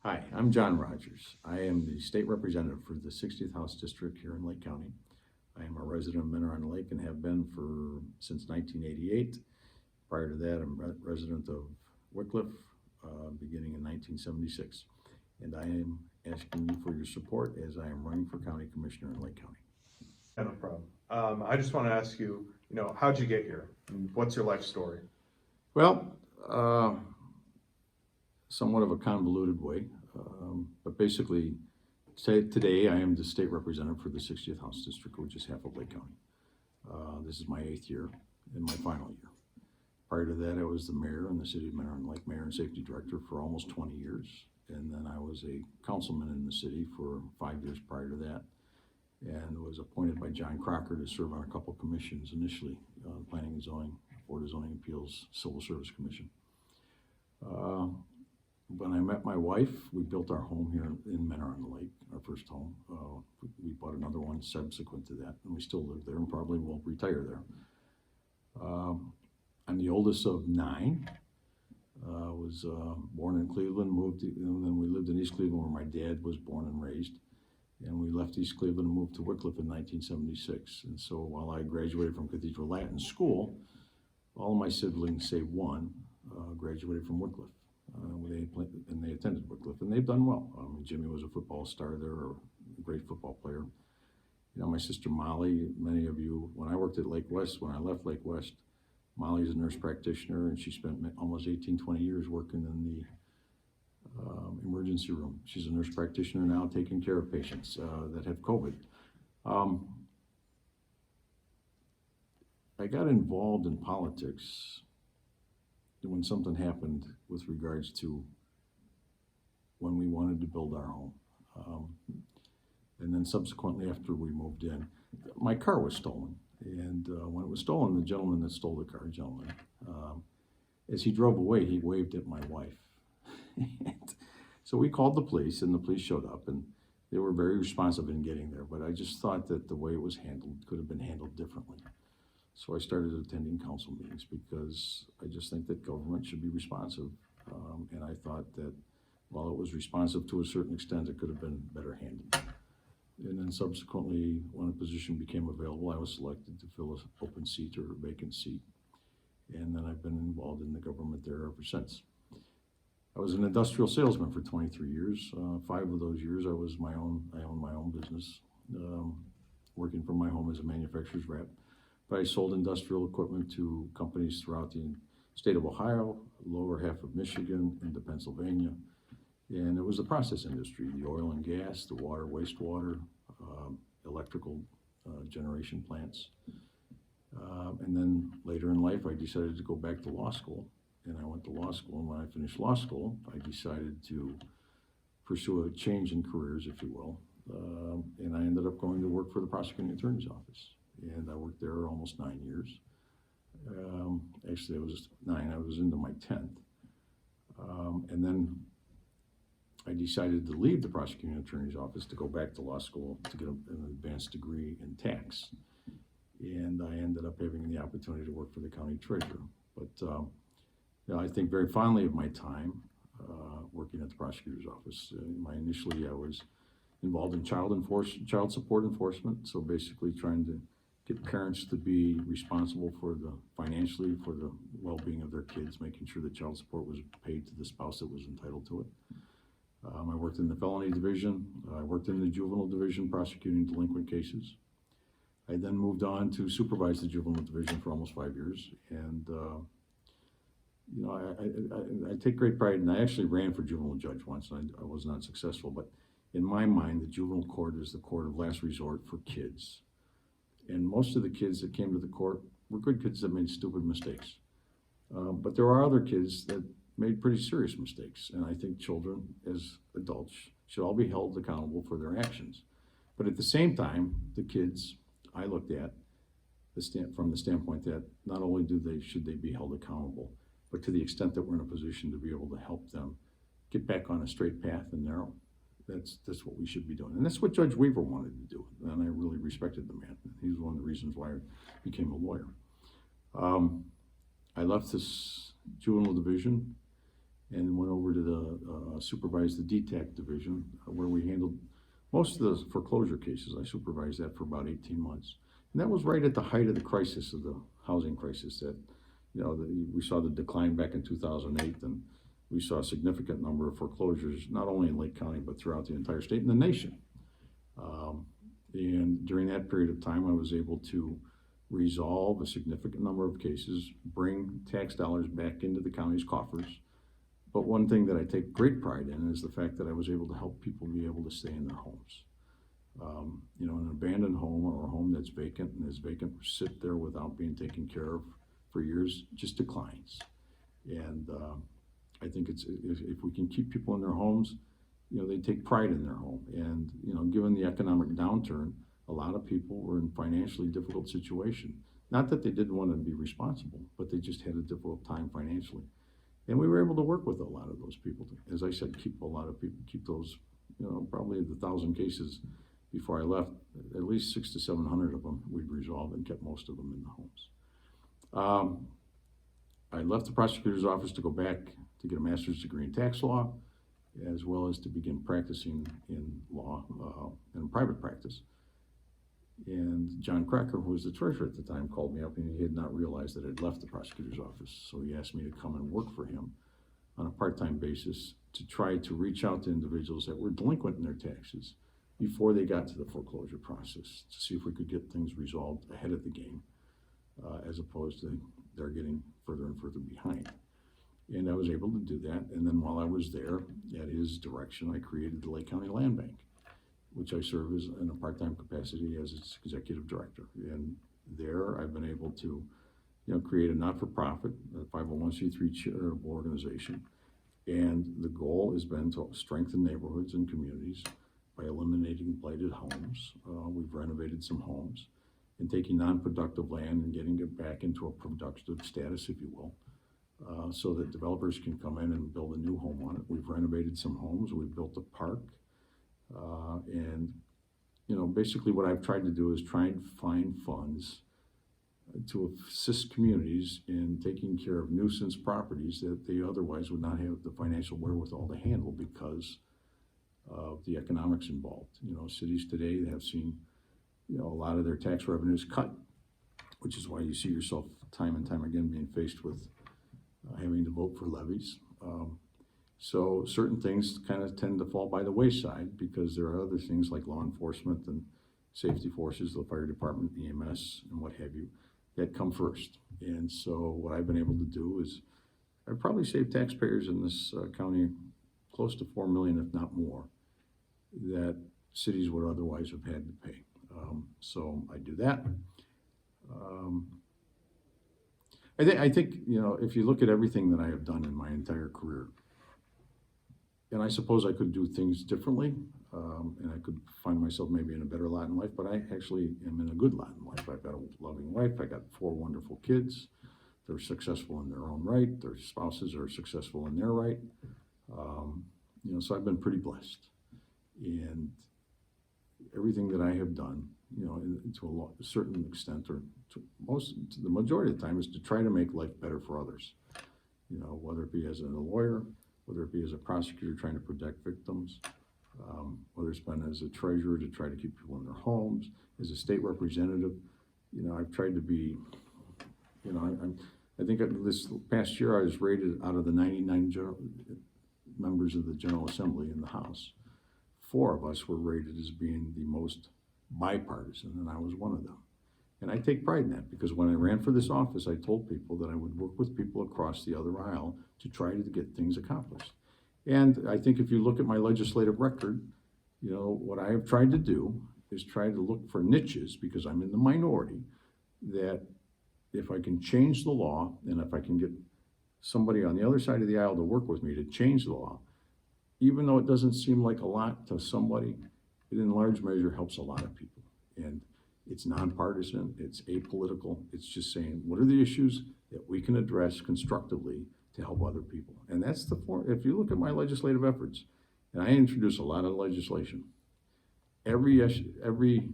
Hi, I'm John Rogers. I am the state representative for the 60th House District here in Lake County. I am a resident of Minnetonka Lake and have been since 1988. Prior to that, I'm a resident of Wickliffe, beginning in 1976. And I am asking you for your support as I am running for county commissioner in Lake County. Yeah, no problem. I just want to ask you, how'd you get here? And what's your life story? Well, somewhat of a convoluted way, but basically, today I am the state representative for the 60th House District, which is half of Lake County. This is my 8th year and my final year. Prior to that, I was the mayor in the city of Minnetonka Lake, mayor and safety director for almost 20 years. And then I was a councilman in the city for 5 years prior to that, and was appointed by John Crocker to serve on a couple of commissions initially, Planning and Zoning, Board of Zoning Appeals, Civil Service Commission. When I met my wife, we built our home here in Minnetonka Lake, our first home. We bought another one subsequent to that, and we still live there and probably will retire there. I'm the oldest of 9. Was born in Cleveland, and then we lived in East Cleveland where my dad was born and raised. And we left East Cleveland and moved to Wickliffe in 1976. And so while I graduated from Cathedral Latin School, all of my siblings, save one, graduated from Wickliffe. They attended Wickliffe, and they've done well. Jimmy was a football star there, a great football player. My sister Molly, many of you, when I worked at Lake West, when I left Lake West, Molly's a nurse practitioner, and she spent almost 18, 20 years working in the emergency room. She's a nurse practitioner now, taking care of patients that have COVID. I got involved in politics when something happened with regards to when we wanted to build our home. And then subsequently after we moved in, my car was stolen. And when it was stolen, the gentleman that stole the car, as he drove away, he waved at my wife. So we called the police, and the police showed up, and they were very responsive in getting there. But I just thought that the way it was handled could have been handled differently. So I started attending council meetings because I just think that government should be responsive. And I thought that while it was responsive to a certain extent, it could have been better handled. And then subsequently, when a position became available, I was selected to fill an open seat or a vacant seat. And then I've been involved in the government there ever since. I was an industrial salesman for 23 years. 5 of those years I owned my own business, working from my home as a manufacturer's rep. But I sold industrial equipment to companies throughout the state of Ohio, lower half of Michigan, into Pennsylvania. And it was the process industry, the oil and gas, the water, wastewater, electrical generation plants. And then later in life, I decided to go back to law school. And I went to law school, and when I finished law school, I decided to pursue a change in careers, if you will. And I ended up going to work for the prosecuting attorney's office. And I worked there almost 9 years. Actually, I was 9, I was into my 10th. And then I decided to leave the prosecuting attorney's office to go back to law school to get an advanced degree in tax. And I ended up having the opportunity to work for the county treasurer. But I think very fondly of my time working at the prosecutor's office. Initially, I was involved in child support enforcement, so basically trying to get parents to be responsible financially for the well-being of their kids, making sure that child support was paid to the spouse that was entitled to it. I worked in the felony division. I worked in the juvenile division prosecuting delinquent cases. I then moved on to supervise the juvenile division for almost 5 years. And I take great pride, and I actually ran for juvenile judge once, and I was not successful. But in my mind, the juvenile court is the court of last resort for kids. And most of the kids that came to the court were good kids that made stupid mistakes. But there are other kids that made pretty serious mistakes. And I think children, as adults, should all be held accountable for their actions. But at the same time, the kids I looked at from the standpoint that not only should they be held accountable, but to the extent that we're in a position to be able to help them get back on a straight path and narrow. That's what we should be doing. And that's what Judge Weaver wanted to do. And I really respected the man. He was one of the reasons why I became a lawyer. I left this juvenile division and went over to the supervise the DTAC division, where we handled most of the foreclosure cases. I supervised that for about 18 months. And that was right at the height of the crisis, of the housing crisis, that, we saw the decline back in 2008, and we saw a significant number of foreclosures, not only in Lake County, but throughout the entire state and the nation. And during that period of time, I was able to resolve a significant number of cases, bring tax dollars back into the county's coffers. But one thing that I take great pride in is the fact that I was able to help people be able to stay in their homes. An abandoned home, or a home that's vacant and is vacant, sit there without being taken care of for years, just declines. And I think if we can keep people in their homes, they take pride in their home. And, given the economic downturn, a lot of people were in financially difficult situation. Not that they didn't want to be responsible, but they just had a difficult time financially. And we were able to work with a lot of those people. As I said, keep those, probably the 1,000 cases before I left, at least 600 to 700 of them we'd resolved, and kept most of them in the homes. I left the prosecutor's office to go back to get a master's degree in tax law, as well as to begin practicing in law, in private practice. And John Cracker, who was the treasurer at the time, called me up, and he had not realized that I'd left the prosecutor's office. So he asked me to come and work for him on a part-time basis to try to reach out to individuals that were delinquent in their taxes before they got to the foreclosure process, to see if we could get things resolved ahead of the game, as opposed to they're getting further and further behind. And I was able to do that. And then while I was there, at his direction, I created the Lake County Land Bank, which I serve as in a part-time capacity as its executive director. And there I've been able to, create a not-for-profit, a 501c3 charitable organization. And the goal has been to strengthen neighborhoods and communities by eliminating blighted homes. We've renovated some homes and taking non-productive land and getting it back into a productive status, if you will, so that developers can come in and build a new home on it. We've renovated some homes. We've built a park. And basically what I've tried to do is try and find funds to assist communities in taking care of nuisance properties that they otherwise would not have the financial wherewithal to handle because of the economics involved. Cities today have seen, a lot of their tax revenues cut, which is why you see yourself time and time again being faced with having to vote for levies. So certain things kind of tend to fall by the wayside because there are other things like law enforcement and safety forces, the fire department, EMS, and what have you, that come first. And so what I've been able to do is I've probably saved taxpayers in this county close to $4 million, if not more, that cities would otherwise have had to pay. So I do that. I think, if you look at everything that I have done in my entire career, and I suppose I could do things differently, and I could find myself maybe in a better lot in life, but I actually am in a good lot in life. I've got a loving wife. I got 4 wonderful kids. They're successful in their own right. Their spouses are successful in their right. So I've been pretty blessed. And everything that I have done, to a certain extent, or to the majority of the time, is to try to make life better for others. Whether it be as a lawyer, whether it be as a prosecutor trying to protect victims, whether it's been as a treasurer to try to keep people in their homes, as a state representative, I've tried to be, I think this past year I was rated out of the 99 members of the General Assembly in the House. 4 of us were rated as being the most bipartisan, and I was one of them. And I take pride in that because when I ran for this office, I told people that I would work with people across the other aisle to try to get things accomplished. And I think if you look at my legislative record, what I have tried to do is try to look for niches, because I'm in the minority, that if I can change the law and if I can get somebody on the other side of the aisle to work with me to change the law, even though it doesn't seem like a lot to somebody, it in large measure helps a lot of people. And it's nonpartisan, it's apolitical, it's just saying, what are the issues that we can address constructively to help other people? And that's the form. If you look at my legislative efforts, and I introduce a lot of legislation, every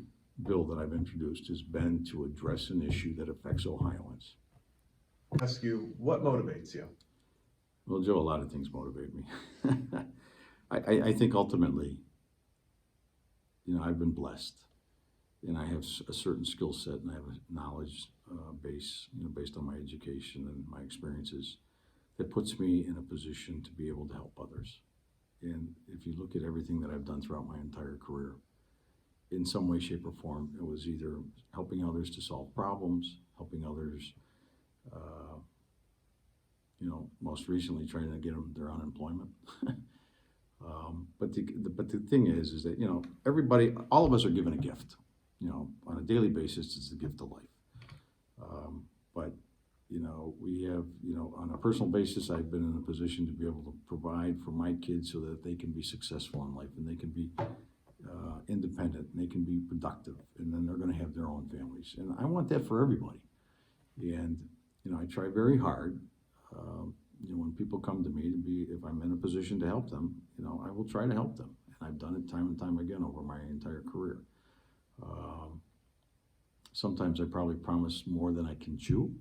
bill that I've introduced has been to address an issue that affects Ohioans. Ask you, what motivates you? Well, Joe, a lot of things motivate me. I think ultimately, I've been blessed, and I have a certain skill set, and I have a knowledge base, based on my education and my experiences, that puts me in a position to be able to help others. And if you look at everything that I've done throughout my entire career, in some way, shape, or form, it was either helping others to solve problems, helping others, uh, most recently trying to get them their unemployment. But the thing is that everybody, all of us are given a gift. On a daily basis, it's the gift of life. But we have, on a personal basis, I've been in a position to be able to provide for my kids so that they can be successful in life, and they can be independent, and they can be productive, and then they're going to have their own families. And I want that for everybody. And I try very hard. When people come to me if I'm in a position to help them, I will try to help them. And I've done it time and time again over my entire career. Sometimes I probably promise more than I can chew.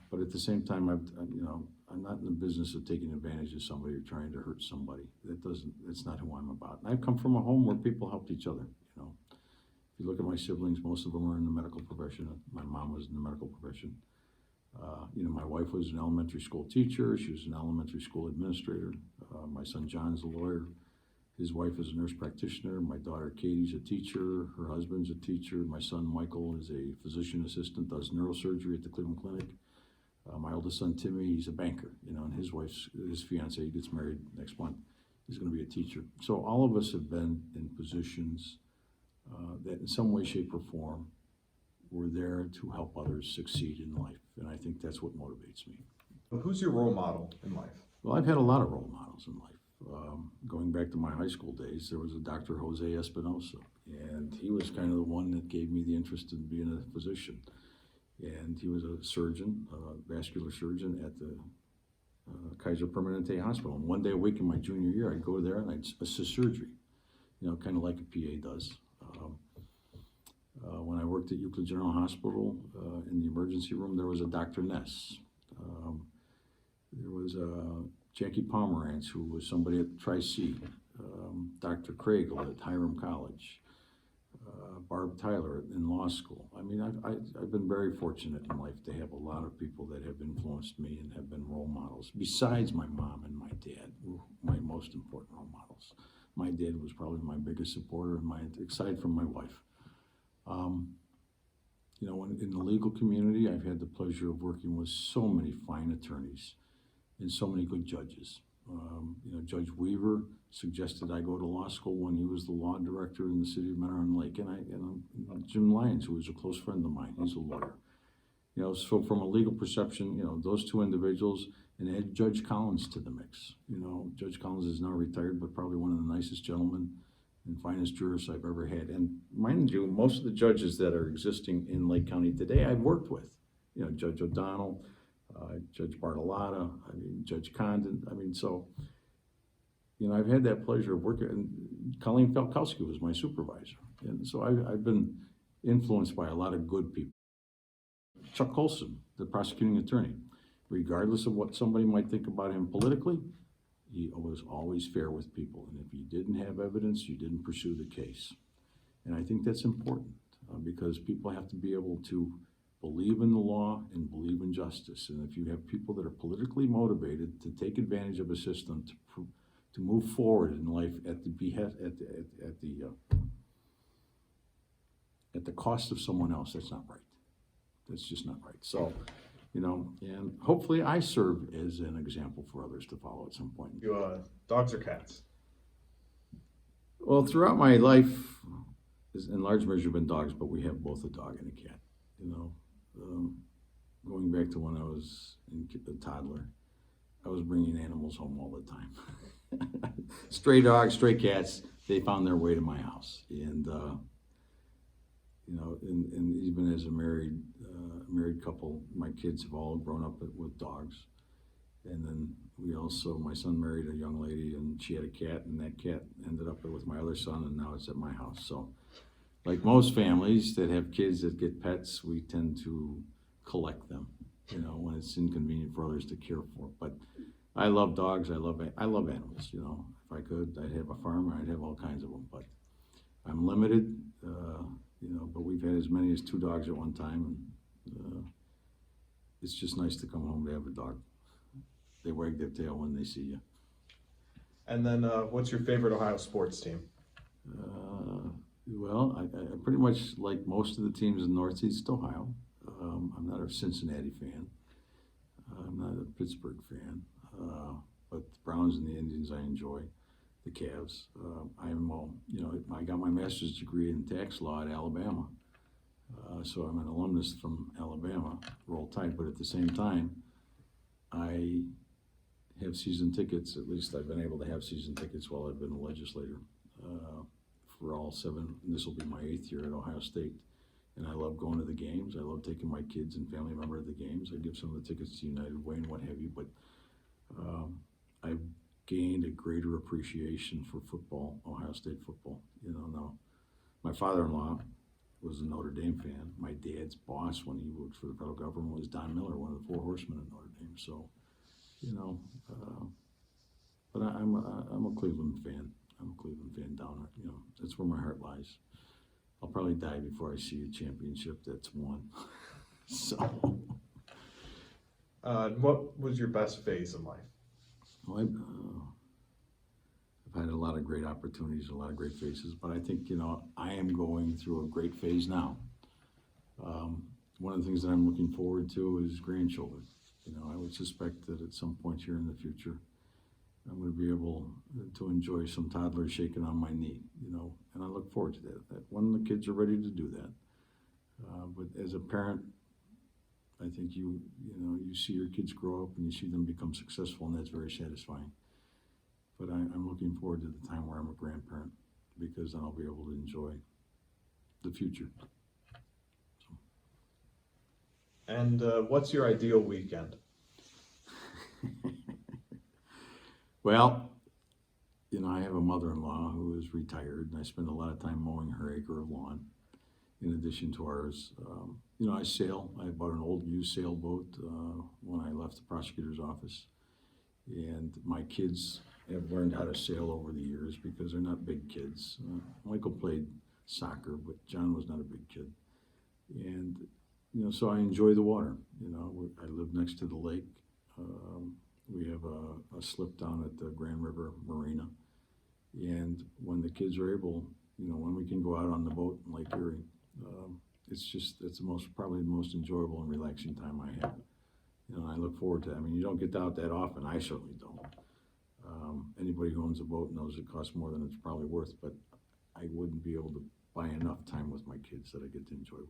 But at the same time, I'm not in the business of taking advantage of somebody or trying to hurt somebody. That's not who I'm about. And I've come from a home where people helped each other. If you look at my siblings, most of them are in the medical profession. My mom was in the medical profession. My wife was an elementary school teacher. She was an elementary school administrator. My son John's a lawyer. His wife is a nurse practitioner. My daughter Katie's a teacher. Her husband's a teacher. My son Michael is a physician assistant, does neurosurgery at the Cleveland Clinic. My oldest son Timmy, he's a banker, and his fiance gets married next month. He's going to be a teacher. So all of us have been in positions that in some way, shape, or form, we're there to help others succeed in life. And I think that's what motivates me. Who's your role model in life? Well, I've had a lot of role models in life. Going back to my high school days, there was a Dr. Jose Espinosa, and he was kind of the one that gave me the interest in being a physician. And he was a surgeon, a vascular surgeon at the Kaiser Permanente Hospital. And one day a week in my junior year, I'd go there and I'd assist surgery, kind of like a PA does. When I worked at Euclid General Hospital in the emergency room, there was a Dr. Ness. There was Jackie Pomerantz, who was somebody at Tri-C, Dr. Craigle at Hiram College, Barb Tyler in law school. I mean, I've been very fortunate in life to have a lot of people that have influenced me and have been role models, besides my mom and my dad, who were my most important role models. My dad was probably my biggest supporter, aside from my wife. In the legal community, I've had the pleasure of working with so many fine attorneys and so many good judges. Judge Weaver suggested I go to law school when he was the law director in the city of Mentor Lake, and Jim Lyons, who was a close friend of mine, he's a lawyer. So from a legal perception, those two individuals, and add Judge Collins to the mix. Judge Collins is now retired, but probably one of the nicest gentlemen and finest jurists I've ever had. And mind you, most of the judges that are existing in Lake County today, I've worked with. Judge O'Donnell, Judge Bartolotta, Judge Condon. I've had that pleasure of working, and Colleen Falkowski was my supervisor. And so I've been influenced by a lot of good people. Chuck Colson, the prosecuting attorney, regardless of what somebody might think about him politically, he was always fair with people. And if you didn't have evidence, you didn't pursue the case. And I think that's important because people have to be able to believe in the law and believe in justice. And if you have people that are politically motivated to take advantage of a system to move forward in life at the cost of someone else, that's not right. That's just not right. So, and hopefully I serve as an example for others to follow at some point. You dogs or cats? Well, throughout my life, in large measure, been dogs, but we have both a dog and a cat. Going back to when I was a toddler, I was bringing animals home all the time. Stray dogs, stray cats, they found their way to my house. And, and even as a married couple, my kids have all grown up with dogs. And then my son married a young lady and she had a cat, and that cat ended up with my other son, and now it's at my house. So like most families that have kids that get pets, we tend to collect them, when it's inconvenient for others to care for. But I love dogs. I love animals. You know, if I could, I'd have a farm. I'd have all kinds of them. But I'm limited. You know, but we've had as many as 2 dogs at one time, and it's just nice to come home to have a dog. They wag their tail when they see you. And then, what's your favorite Ohio sports team? Well, I pretty much like most of the teams in Northeast Ohio. I'm not a Cincinnati fan. I'm not a Pittsburgh fan. But the Browns and the Indians I enjoy. The Cavs. You know, I got my master's degree in tax law at Alabama. So I'm an alumnus from Alabama, Roll Tide. But at the same time, I have season tickets. At least I've been able to have season tickets while I've been a legislator. For all 7, this will be my 8th year at Ohio State. And I love going to the games. I love taking my kids and family members to the games. I give some of the tickets to United Way and what have you. But I've gained a greater appreciation for football, Ohio State football. You know, now my father-in-law was a Notre Dame fan. My dad's boss when he worked for the federal government was Don Miller, one of the 4 horsemen of Notre Dame. So, you know, but I'm a Cleveland fan. I'm a Cleveland fan down, you know, that's where my heart lies. I'll probably die before I see a championship that's won. So. What was your best phase in life? Well, I've had a lot of great opportunities, a lot of great phases, but I think, you know, I am going through a great phase now. One of the things that I'm looking forward to is grandchildren. You know, I would suspect that at some point here in the future, I'm going to be able to enjoy some toddlers shaking on my knee, you know, and I look forward to that when the kids are ready to do that. But as a parent, I think you see your kids grow up and you see them become successful, and that's very satisfying. But I'm looking forward to the time where I'm a grandparent, because then I'll be able to enjoy the future. So. And what's your ideal weekend? Well, you know, I have a mother-in-law who is retired, and I spend a lot of time mowing her acre of lawn, in addition to ours. You know, I sail. I bought an old used sailboat when I left the prosecutor's office, and my kids have learned how to sail over the years because they're not big kids. Michael played soccer, but John was not a big kid. And, you know, so I enjoy the water. You know, I live next to the lake. We have a slip down at the Grand River Marina. And when the kids are able, you know, when we can go out on the boat in Lake Erie, it's probably the most enjoyable and relaxing time I have. You know, I look forward to it. I mean, you don't get out that often. I certainly don't. Anybody who owns a boat knows it costs more than it's probably worth, but I wouldn't be able to buy enough time with my kids that I get to enjoy.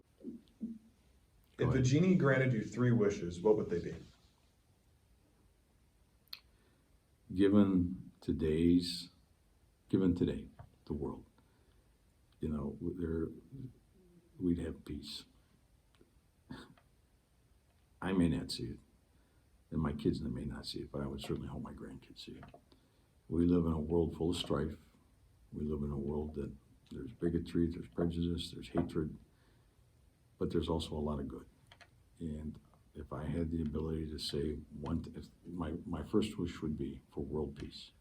If the genie granted you 3 wishes, what would they be? Given today, the world, you know, we'd have peace. I may not see it, and my kids may not see it, but I would certainly hope my grandkids see it. We live in a world full of strife. We live in a world that there's bigotry, there's prejudice, there's hatred, but there's also a lot of good. And if I had the ability to say my first wish would be for world peace.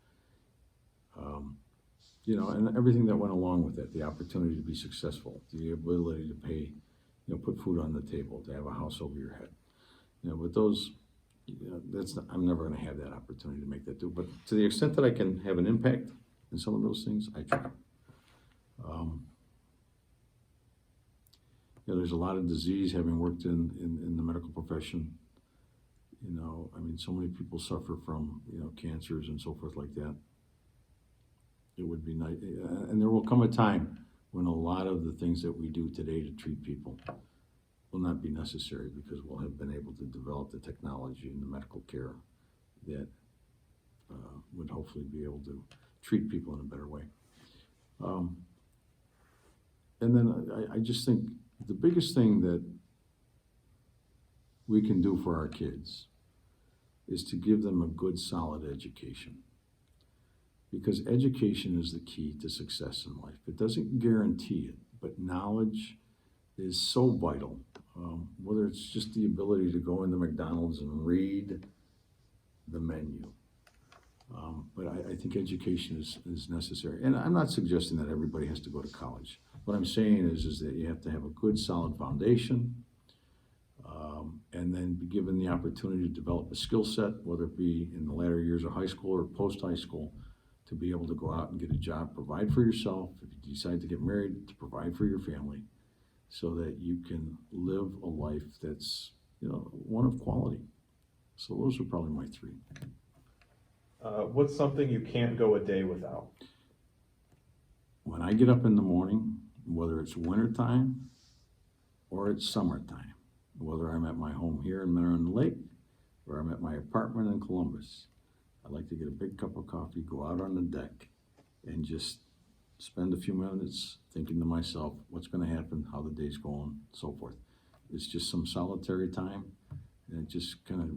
You know, and everything that went along with it, the opportunity to be successful, the ability to pay, you know, put food on the table, to have a house over your head. You know, but those, you know, I'm never going to have that opportunity to make that do. But to the extent that I can have an impact in some of those things, I try. You know, there's a lot of disease, having worked in the medical profession. You know, I mean, so many people suffer from, you know, cancers and so forth like that. It would be nice, and there will come a time when a lot of the things that we do today to treat people will not be necessary, because we'll have been able to develop the technology and the medical care that would hopefully be able to treat people in a better way. And then I just think the biggest thing that we can do for our kids is to give them a good, solid education. Because education is the key to success in life. It doesn't guarantee it, but knowledge is so vital. Whether it's just the ability to go into McDonald's and read the menu, But I think education is necessary. And I'm not suggesting that everybody has to go to college. What I'm saying is that you have to have a good, solid foundation, and then be given the opportunity to develop a skill set, whether it be in the latter years of high school or post-high school, to be able to go out and get a job, provide for yourself. If you decide to get married, to provide for your family, so that you can live a life that's, one of quality. So those are probably my three. What's something you can't go a day without? When I get up in the morning, whether it's wintertime or it's summertime, whether I'm at my home here in Mentor on the Lake or I'm at my apartment in Columbus, I like to get a big cup of coffee, go out on the deck, and just spend a few minutes thinking to myself, what's going to happen, how the day's going, so forth. It's just some solitary time, and it just kind of,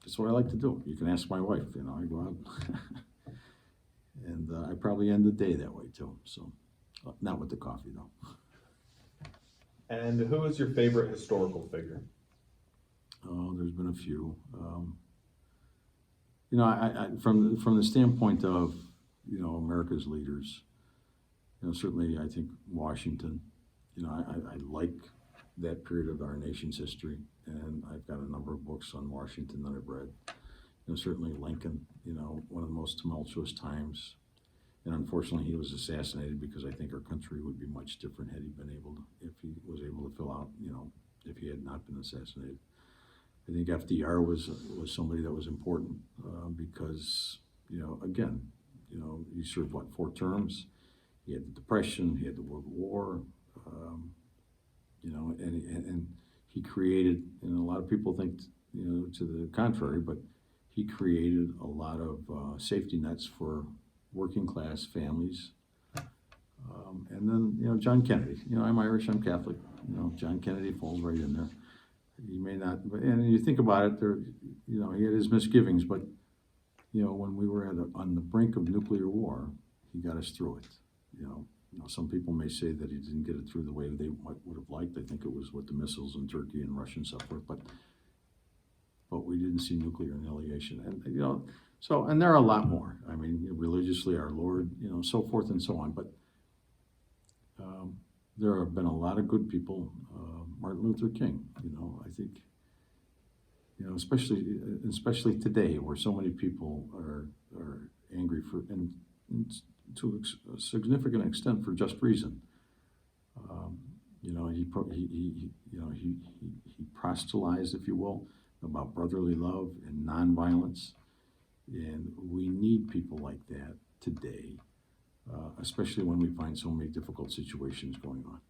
that's what I like to do. You can ask my wife, I go out, and I probably end the day that way too. So, not with the coffee though. And who is your favorite historical figure? Oh, there's been a few. I from the standpoint of, America's leaders, certainly I think Washington, I like that period of our nation's history, and I've got a number of books on Washington that I've read. Certainly Lincoln, one of the most tumultuous times. And unfortunately, he was assassinated, because I think our country would be much different had he been able to, if he was able to fill out, if he had not been assassinated. I think FDR was somebody that was important, because, again, he served, 4 terms? He had the Depression, he had the World War, and he created, and a lot of people think, to the contrary, but he created a lot of safety nets for working class families. And then, John Kennedy, I'm Irish, I'm Catholic, John Kennedy falls right in there. He may not, and you think about it, there, he had his misgivings, but, when we were on the brink of nuclear war, he got us through it. Some people may say that he didn't get it through the way they would have liked. I think it was with the missiles in Turkey and Russia and so forth, but we didn't see nuclear annihilation. And, so, and there are a lot more. I mean, religiously, our Lord, so forth and so on. But there have been a lot of good people. Martin Luther King, I think, especially today, where so many people are angry for, and to a significant extent for just reason. He proselytized, if you will, about brotherly love and nonviolence. And we need people like that today, especially when we find so many difficult situations going on,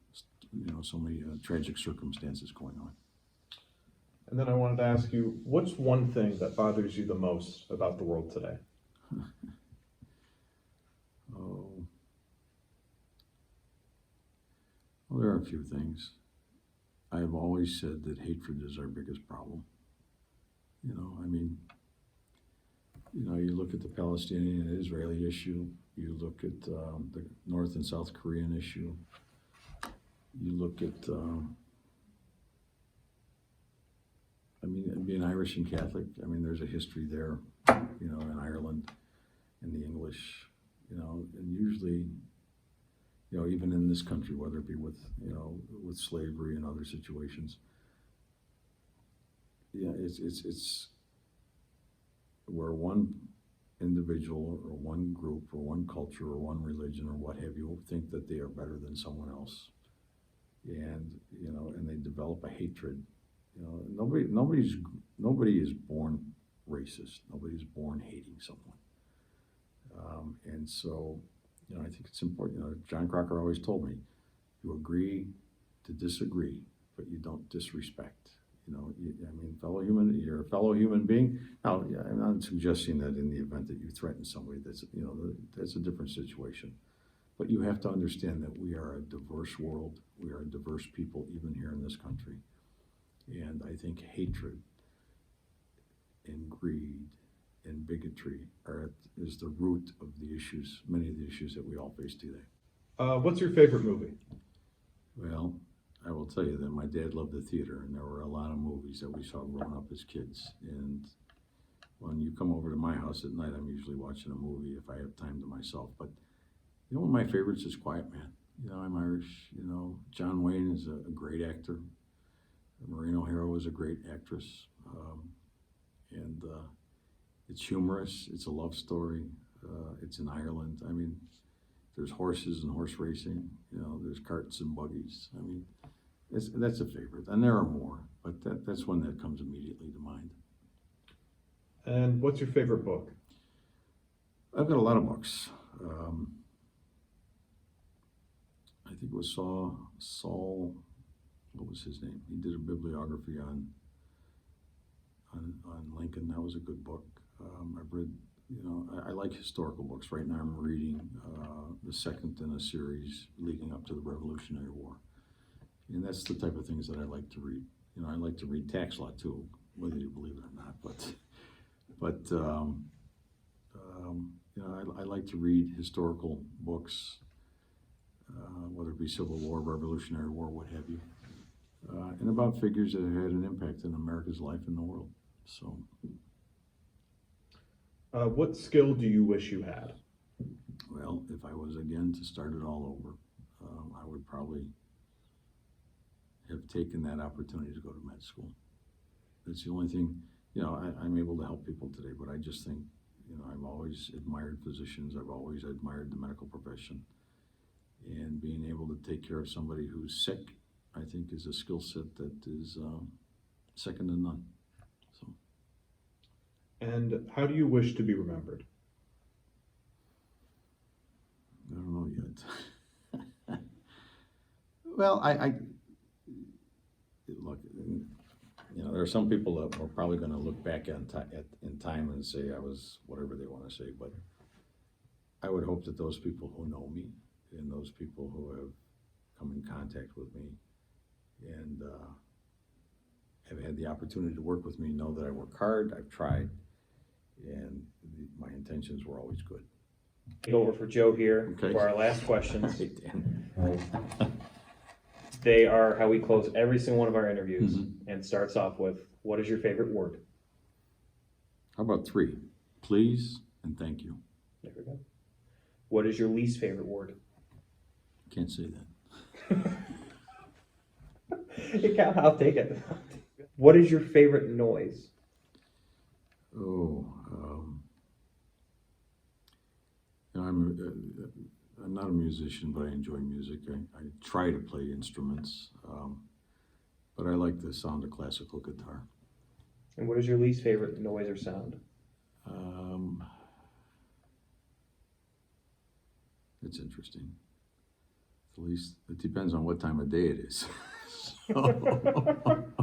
so many tragic circumstances going on. And then I wanted to ask you, what's one thing that bothers you the most about the world today? Oh, well, there are a few things. I have always said that hatred is our biggest problem. You look at the Palestinian and Israeli issue, you look at the North and South Korean issue, you look at, being Irish and Catholic, there's a history there, in Ireland, in the English, and usually, even in this country, whether it be with slavery and other situations, it's where one individual or one group or one culture or one religion or what have you think that they are better than someone else, and they develop a hatred. Nobody is born racist. Nobody's born hating someone, and so I think it's important. John Crocker always told me, you agree to disagree, but you don't disrespect. You're a fellow human being. Now, I'm not suggesting that in the event that you threaten somebody, that's a different situation. But you have to understand that we are a diverse world. We are a diverse people, even here in this country. And I think hatred and greed and bigotry is the root of the issues, many of the issues that we all face today. What's your favorite movie? Well, I will tell you that my dad loved the theater, and there were a lot of movies that we saw growing up as kids. And when you come over to my house at night, I'm usually watching a movie if I have time to myself. But you know, one of my favorites is Quiet Man. You know, I'm Irish. You know, John Wayne is a great actor. Maureen O'Hara is a great actress. And it's humorous. It's a love story. It's in Ireland. I mean, there's horses and horse racing. You know, there's carts and buggies. I mean, that's a favorite. And there are more, but that's one that comes immediately to mind. And what's your favorite book? I've got a lot of books. I think it was Saul, what was his name? He did a bibliography on Lincoln. That was a good book. I've read, you know, I like historical books. Right now I'm reading the second in a series leading up to the Revolutionary War. And that's the type of things that I like to read. You know, I like to read tax law too, whether you believe it or not. But you know, I like to read historical books, whether it be Civil War, Revolutionary War, what have you, and about figures that have had an impact in America's life and the world. So, What skill do you wish you had? well, if I was again to start it all over, I would probably have taken that opportunity to go to med school. That's the only thing, you know, I'm able to help people today, but I just think, you know, I've always admired physicians. I've always admired the medical profession. And being able to take care of somebody who's sick, I think, is a skill set that is second to none. So, And how do you wish to be remembered? I don't know yet. Well, I look, you know, there are some people that are probably going to look back in time and say I was whatever they want to say, but I would hope that those people who know me and those people who have come in contact with me and have had the opportunity to work with me know that I work hard, I've tried, and my intentions were always good. Go over for Joe here Okay. for our last questions. Hey, Dan. They are how we close every single one of our interviews, Mhm. and starts off with, what is your favorite word? How about 3? Please and thank you. There we go. What is your least favorite word? Can't say that. I'll take it. What is your favorite noise? Oh, you know, I'm not a musician, but I enjoy music. I try to play instruments, but I like the sound of classical guitar. And what is your least favorite noise or sound? It's interesting. At least it depends on what time of day it is. So,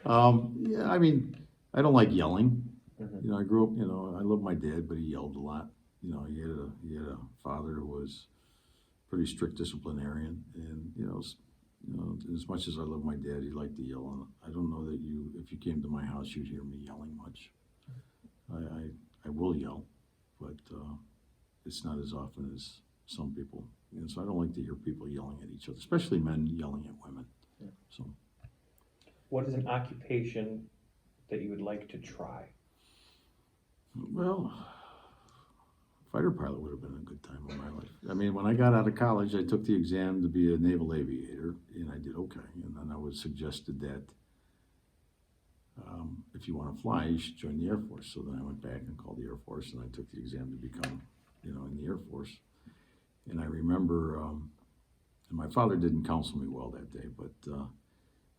yeah, I mean, I don't like yelling. Mhm. You know, I grew up, you know, I loved my dad, but he yelled a lot. You know, he had a father who was pretty strict disciplinarian, and you know, as much as I love my dad, he liked to yell. And I don't know that if you came to my house, you'd hear me yelling much. I will yell, but it's not as often as some people. And so I don't like to hear people yelling at each other, especially men yelling at women. Yeah. So, What is an occupation that you would like to try? well, fighter pilot would have been a good time in my life. I mean, when I got out of college, I took the exam to be a naval aviator, and I did okay. And then I was suggested that if you want to fly, you should join the Air Force. So then I went back and called the Air Force, and I took the exam to become, you know, in the Air Force. And I remember, and my father didn't counsel me well that day, but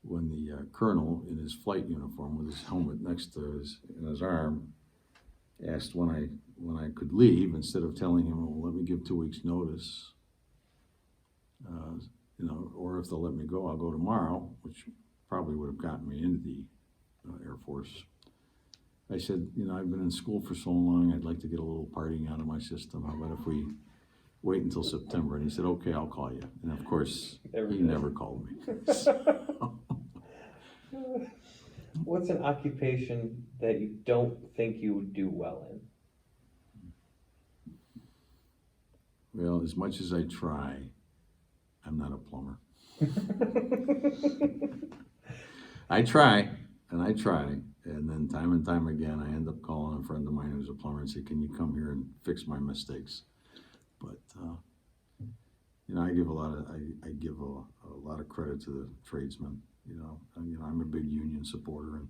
when the colonel in his flight uniform with his helmet next to his arm asked when I could leave, instead of telling him, well, let me give 2 weeks notice, you know, or if they'll let me go, I'll go tomorrow, which probably would have gotten me into the Air Force. I said, you know, I've been in school for so long, I'd like to get a little partying out of my system. How about if we wait until September? And he said, okay, I'll call you. And of course, he never called me. What's an occupation that you don't think you would do well in? Well, as much as I try, I'm not a plumber. I try, And then time and time again, I end up calling a friend of mine who's a plumber and say, can you come here and fix my mistakes? But, you know, I give a lot of credit to the tradesmen. You know, I'm a big union supporter and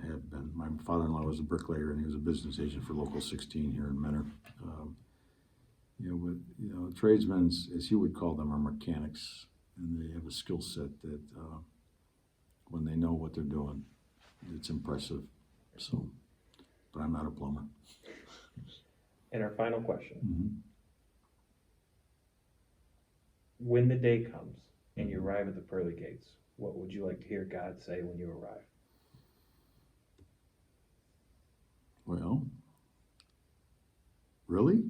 have been. My father-in-law was a bricklayer and he was a business agent for Local 16 here in Menor. Tradesmen, as he would call them, are mechanics, and they have a skill set that when they know what they're doing, it's impressive. So, but I'm not a plumber. And our final question. Mm-hmm. When the day comes and you arrive at the pearly gates, what would you like to hear God say when you arrive? Well, really?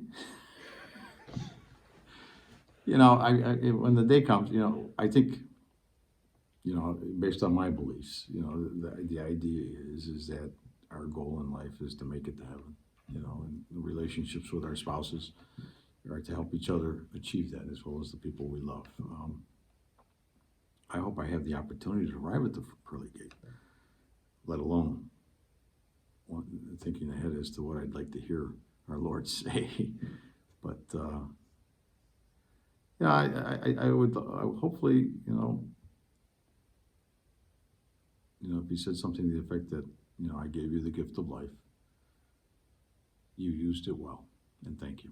You know, when the day comes, you know, I think, you know, based on my beliefs, you know, the idea is that our goal in life is to make it to heaven, you know, and the relationships with our spouses are to help each other achieve that as well as the people we love. I hope I have the opportunity to arrive at the pearly gate, let alone thinking ahead as to what I'd like to hear our Lord say. But, yeah, I would hopefully, if he said something to the effect that, I gave you the gift of life, you used it well, and thank you.